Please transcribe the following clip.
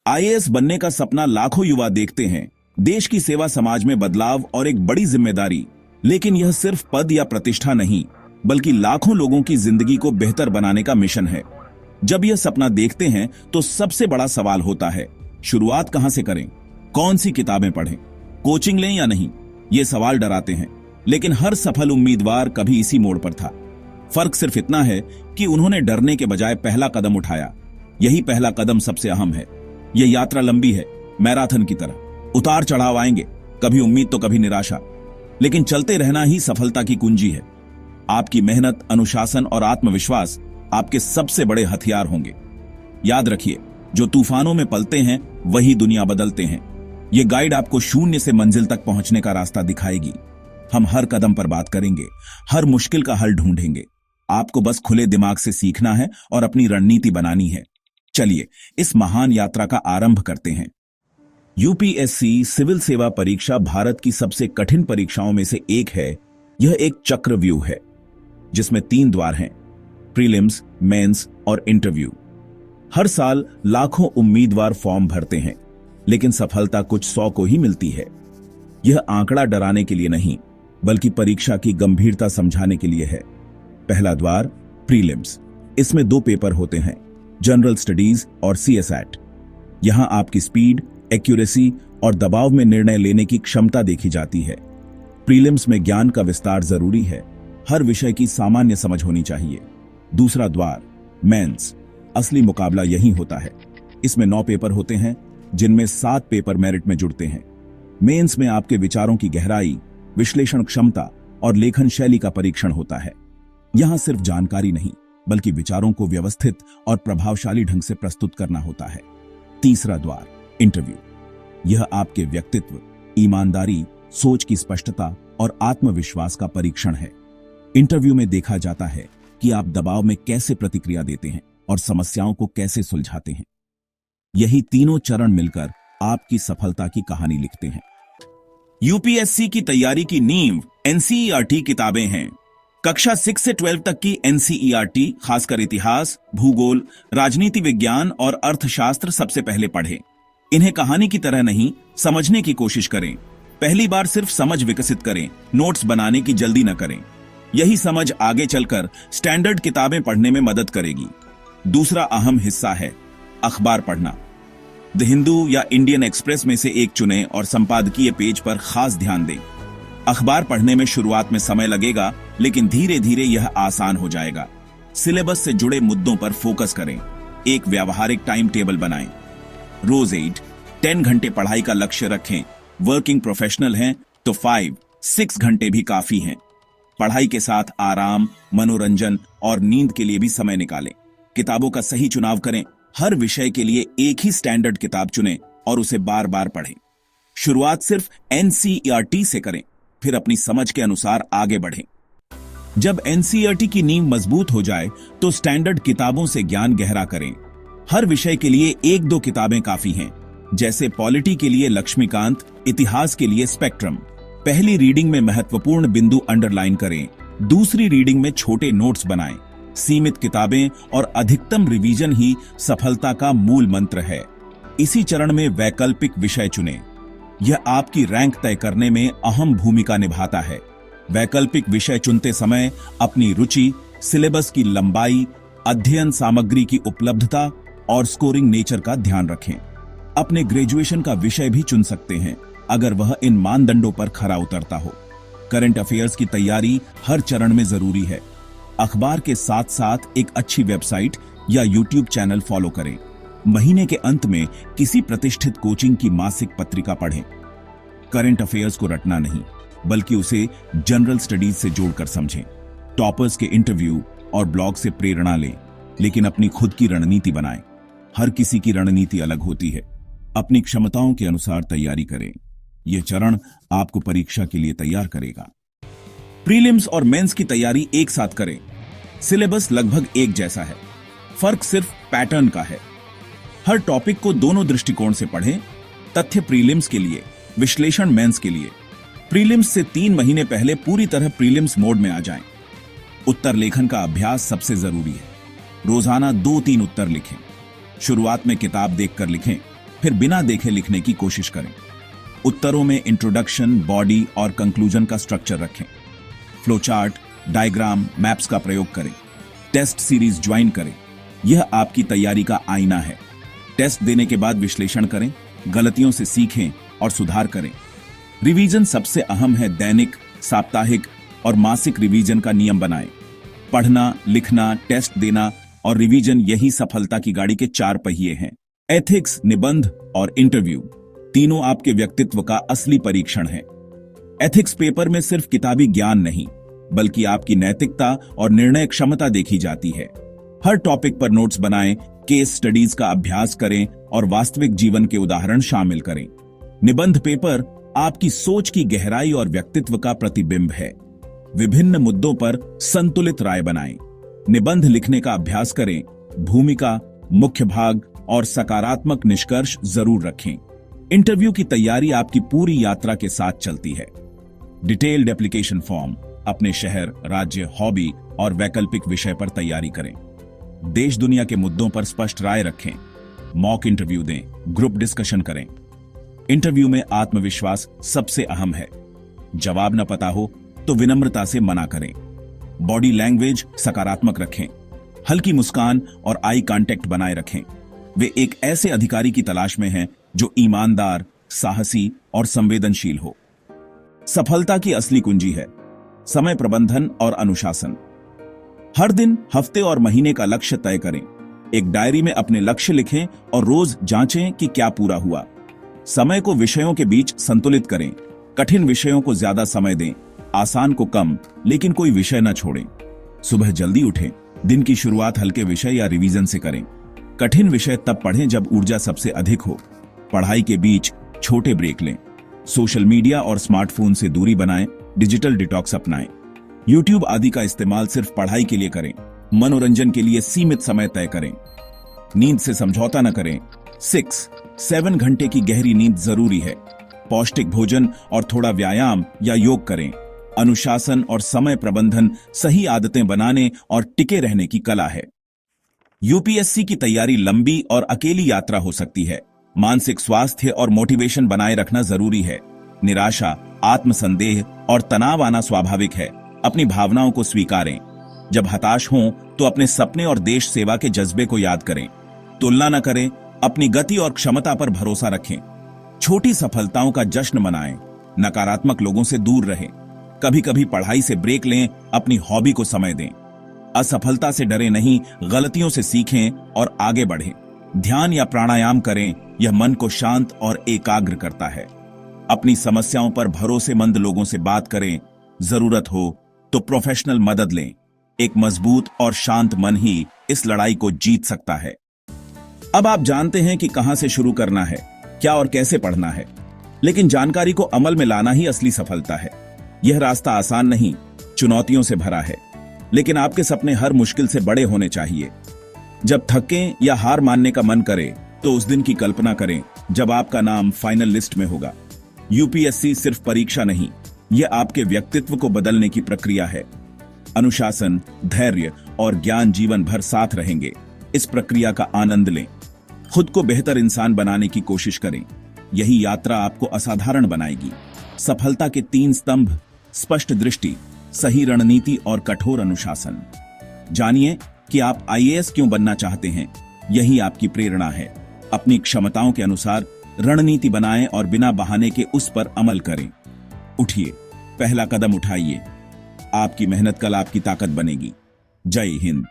IAS बनने का सपना लाखों युवा देखते हैं, देश की सेवा, समाज में बदलाव और एक बड़ी जिम्मेदारी। लेकिन यह सिर्फ पद या प्रतिष्ठा नहीं, बल्कि लाखों लोगों की जिंदगी को बेहतर बनाने का मिशन है। जब यह सपना देखते हैं तो सबसे बड़ा सवाल होता है, शुरुआत कहां से करें, कौन सी किताबें पढ़ें, कोचिंग लें या नहीं। ये सवाल डराते हैं, लेकिन हर सफल उम्मीदवार कभी इसी मोड़ पर था। फर्क सिर्फ इतना है कि उन्होंने डरने के बजाय पहला कदम उठाया। यही पहला कदम सबसे अहम है। यह यात्रा लंबी है, मैराथन की तरह। उतार चढ़ाव आएंगे, कभी उम्मीद तो कभी निराशा, लेकिन चलते रहना ही सफलता की कुंजी है। आपकी मेहनत, अनुशासन और आत्मविश्वास आपके सबसे बड़े हथियार होंगे। याद रखिए, जो तूफानों में पलते हैं वही दुनिया बदलते हैं। ये गाइड आपको शून्य से मंजिल तक पहुंचने का रास्ता दिखाएगी। हम हर कदम पर बात करेंगे, हर मुश्किल का हल ढूंढेंगे। आपको बस खुले दिमाग से सीखना है और अपनी रणनीति बनानी है। चलिए इस महान यात्रा का आरंभ करते हैं। यूपीएससी सिविल सेवा परीक्षा भारत की सबसे कठिन परीक्षाओं में से एक है। यह एक चक्रव्यूह है जिसमें 3 द्वार हैं, प्रीलिम्स, मेंस और इंटरव्यू। हर साल लाखों उम्मीदवार फॉर्म भरते हैं, लेकिन सफलता कुछ 100 को ही मिलती है। यह आंकड़ा डराने के लिए नहीं, बल्कि परीक्षा की गंभीरता समझाने के लिए है। पहला द्वार प्रीलिम्स। इसमें 2 पेपर होते हैं, जनरल स्टडीज और सीएसएट। यहां आपकी स्पीड, एक्यूरेसी और दबाव में निर्णय लेने की क्षमता देखी जाती है। प्रीलिम्स में ज्ञान का विस्तार जरूरी है, हर विषय की सामान्य समझ होनी चाहिए। दूसरा द्वार मेंस। असली मुकाबला यही होता है। इसमें 9 पेपर होते हैं, जिनमें 7 पेपर मेरिट में जुड़ते हैं। मेंस में आपके विचारों की गहराई, विश्लेषण क्षमता और लेखन शैली का परीक्षण होता है। यहां सिर्फ जानकारी नहीं, बल्कि विचारों को व्यवस्थित और प्रभावशाली ढंग से प्रस्तुत करना होता है। तीसरा द्वार इंटरव्यू। यह आपके व्यक्तित्व, ईमानदारी, सोच की स्पष्टता और आत्मविश्वास का परीक्षण है। इंटरव्यू में देखा जाता है कि आप दबाव में कैसे प्रतिक्रिया देते हैं और समस्याओं को कैसे सुलझाते हैं। यही तीनों चरण मिलकर आपकी सफलता की कहानी लिखते हैं। यूपीएससी की तैयारी की नींव एनसीईआरटी किताबें हैं। कक्षा 6 से 12 तक की एनसीईआरटी, खासकर इतिहास, भूगोल, राजनीति विज्ञान और अर्थशास्त्र सबसे पहले पढ़ें। इन्हें कहानी की तरह नहीं, समझने की कोशिश करें। पहली बार सिर्फ समझ विकसित करें, नोट्स बनाने की जल्दी न करें। यही समझ आगे चलकर स्टैंडर्ड किताबें पढ़ने में मदद करेगी। दूसरा अहम हिस्सा है अखबार पढ़ना। द हिंदू या इंडियन एक्सप्रेस में से एक चुनें और संपादकीय पेज पर खास ध्यान दें। अखबार पढ़ने में शुरुआत में समय लगेगा, लेकिन धीरे धीरे यह आसान हो जाएगा। सिलेबस से जुड़े मुद्दों पर फोकस करें। एक व्यावहारिक टाइम टेबल बनाएं। रोज 10 घंटे पढ़ाई का लक्ष्य रखें। वर्किंग प्रोफेशनल हैं तो 5-6 घंटे भी काफी हैं। पढ़ाई के साथ आराम, मनोरंजन और नींद के लिए भी समय निकालें। किताबों का सही चुनाव करें। हर विषय के लिए एक ही स्टैंडर्ड किताब चुनें और उसे बार बार पढ़ें। शुरुआत सिर्फ एनसीईआरटी से करें, फिर अपनी समझ के अनुसार आगे बढ़ें। जब एनसीईआरटी की नींव मजबूत हो जाए तो स्टैंडर्ड किताबों से ज्ञान गहरा करें। हर विषय के लिए 1-2 किताबें काफी हैं, जैसे पॉलिटी के लिए लक्ष्मीकांत, इतिहास के लिए स्पेक्ट्रम। पहली रीडिंग में महत्वपूर्ण बिंदु अंडरलाइन करें, दूसरी रीडिंग में छोटे नोट्स बनाएं। सीमित किताबें और अधिकतम रिवीजन ही सफलता का मूल मंत्र है। इसी चरण में वैकल्पिक विषय चुनें। यह आपकी रैंक तय करने में अहम भूमिका निभाता है। वैकल्पिक विषय चुनते समय अपनी रुचि, सिलेबस की लंबाई, अध्ययन सामग्री की उपलब्धता और स्कोरिंग नेचर का ध्यान रखें। अपने ग्रेजुएशन का विषय भी चुन सकते हैं, अगर वह इन मानदंडों पर खरा उतरता हो। करंट अफेयर्स की तैयारी हर चरण में जरूरी है। अखबार के साथ साथ एक अच्छी वेबसाइट या यूट्यूब चैनल फॉलो करें। महीने के अंत में किसी प्रतिष्ठित कोचिंग की मासिक पत्रिका पढ़ें। करंट अफेयर्स को रटना नहीं, बल्कि उसे जनरल स्टडीज से जोड़कर समझें। टॉपर्स के इंटरव्यू और ब्लॉग से प्रेरणा लें, लेकिन अपनी खुद की रणनीति बनाएं। हर किसी की रणनीति अलग होती है। अपनी क्षमताओं के अनुसार तैयारी करें। यह चरण आपको परीक्षा के लिए तैयार करेगा। प्रीलिम्स और मेंस की तैयारी एक साथ करें। सिलेबस लगभग एक जैसा है, फर्क सिर्फ पैटर्न का है। हर टॉपिक को दोनों दृष्टिकोण से पढ़ें। तथ्य प्रीलिम्स के लिए, विश्लेषण मेंस के लिए। प्रीलिम्स से 3 महीने पहले पूरी तरह प्रीलिम्स मोड में आ जाएं। उत्तर लेखन का अभ्यास सबसे जरूरी है। रोजाना 2-3 उत्तर लिखें। शुरुआत में किताब देखकर लिखें, फिर बिना देखे लिखने की कोशिश करें। उत्तरों में इंट्रोडक्शन, बॉडी और कंक्लूजन का स्ट्रक्चर रखें। फ्लो चार्ट, डायग्राम, मैप्स का प्रयोग करें। टेस्ट सीरीज ज्वाइन करें। यह आपकी तैयारी का आईना है। टेस्ट देने के बाद विश्लेषण करें, गलतियों से सीखें और सुधार करें। रिवीजन सबसे अहम है। दैनिक, साप्ताहिक और मासिक रिवीजन का नियम बनाएं। पढ़ना, लिखना, टेस्ट देना और रिवीजन, यही सफलता की गाड़ी के 4 पहिए हैं। एथिक्स, निबंध और इंटरव्यू, तीनों आपके व्यक्तित्व का असली परीक्षण है। एथिक्स पेपर में सिर्फ किताबी ज्ञान नहीं, बल्कि आपकी नैतिकता और निर्णय क्षमता देखी जाती है। हर टॉपिक पर नोट्स बनाएं, केस स्टडीज का अभ्यास करें और वास्तविक जीवन के उदाहरण शामिल करें। निबंध पेपर आपकी सोच की गहराई और व्यक्तित्व का प्रतिबिंब है। विभिन्न मुद्दों पर संतुलित राय बनाएं। निबंध लिखने का अभ्यास करें। भूमिका, मुख्य भाग और सकारात्मक निष्कर्ष जरूर रखें। इंटरव्यू की तैयारी आपकी पूरी यात्रा के साथ चलती है। डिटेल्ड एप्लीकेशन फॉर्म, अपने शहर, राज्य, हॉबी और वैकल्पिक विषय पर तैयारी करें। देश दुनिया के मुद्दों पर स्पष्ट राय रखें। मॉक इंटरव्यू दें, ग्रुप डिस्कशन करें। इंटरव्यू में आत्मविश्वास सबसे अहम है। जवाब न पता हो तो विनम्रता से मना करें। बॉडी लैंग्वेज सकारात्मक रखें। हल्की मुस्कान और आई कांटेक्ट बनाए रखें। वे एक ऐसे अधिकारी की तलाश में हैं जो ईमानदार, साहसी और संवेदनशील हो। सफलता की असली कुंजी है समय प्रबंधन और अनुशासन। हर दिन, हफ्ते और महीने का लक्ष्य तय करें। एक डायरी में अपने लक्ष्य लिखें और रोज जांचें कि क्या पूरा हुआ। समय को विषयों के बीच संतुलित करें। कठिन विषयों को ज्यादा समय दें, आसान को कम, लेकिन कोई विषय न छोड़ें। सुबह जल्दी उठें। दिन की शुरुआत हल्के विषय या रिवीजन से करें। कठिन विषय तब पढ़ें जब ऊर्जा सबसे अधिक हो। पढ़ाई के बीच छोटे ब्रेक लें। सोशल मीडिया और स्मार्टफोन से दूरी बनाएं। डिजिटल डिटॉक्स अपनाएं। यूट्यूब आदि का इस्तेमाल सिर्फ पढ़ाई के लिए करें। मनोरंजन के लिए सीमित समय तय करें। नींद से समझौता न करें। 6-7 घंटे की गहरी नींद जरूरी है। पौष्टिक भोजन और थोड़ा व्यायाम या योग करें। अनुशासन और समय प्रबंधन सही आदतें बनाने और टिके रहने की कला है। यूपीएससी की तैयारी लंबी और अकेली यात्रा हो सकती है। मानसिक स्वास्थ्य और मोटिवेशन बनाए रखना जरूरी है। निराशा, आत्मसंदेह और तनाव आना स्वाभाविक है। अपनी भावनाओं को स्वीकारें। जब हताश हों तो अपने सपने और देश सेवा के जज्बे को याद करें। तुलना न करें, अपनी गति और क्षमता पर भरोसा रखें। छोटी सफलताओं का जश्न मनाएं। नकारात्मक लोगों से दूर रहें। कभी कभी पढ़ाई से ब्रेक लें। अपनी हॉबी को समय दें। असफलता से डरे नहीं, गलतियों से सीखें और आगे बढ़ें। ध्यान या प्राणायाम करें, यह मन को शांत और एकाग्र करता है। अपनी समस्याओं पर भरोसेमंद लोगों से बात करें। जरूरत हो तो प्रोफेशनल मदद लें। एक मजबूत और शांत मन ही इस लड़ाई को जीत सकता है। अब आप जानते हैं कि कहां से शुरू करना है, क्या और कैसे पढ़ना है, लेकिन जानकारी को अमल में लाना ही असली सफलता है। यह रास्ता आसान नहीं, चुनौतियों से भरा है, लेकिन आपके सपने हर मुश्किल से बड़े होने चाहिए। जब थकें या हार मानने का मन करे तो उस दिन की कल्पना करें जब आपका नाम फाइनल लिस्ट में होगा। यूपीएससी सिर्फ परीक्षा नहीं, यह आपके व्यक्तित्व को बदलने की प्रक्रिया है। अनुशासन, धैर्य और ज्ञान जीवन भर साथ रहेंगे। इस प्रक्रिया का आनंद लें। खुद को बेहतर इंसान बनाने की कोशिश करें। यही यात्रा आपको असाधारण बनाएगी। सफलता के 3 स्तंभ: स्पष्ट दृष्टि, सही रणनीति और कठोर अनुशासन। जानिए कि आप आईएएस क्यों बनना चाहते हैं। यही आपकी प्रेरणा है। अपनी क्षमताओं के अनुसार रणनीति बनाएं और बिना बहाने के उस पर अमल करें। उठिए, पहला कदम उठाइए। आपकी मेहनत कल आपकी ताकत बनेगी। जय हिंद।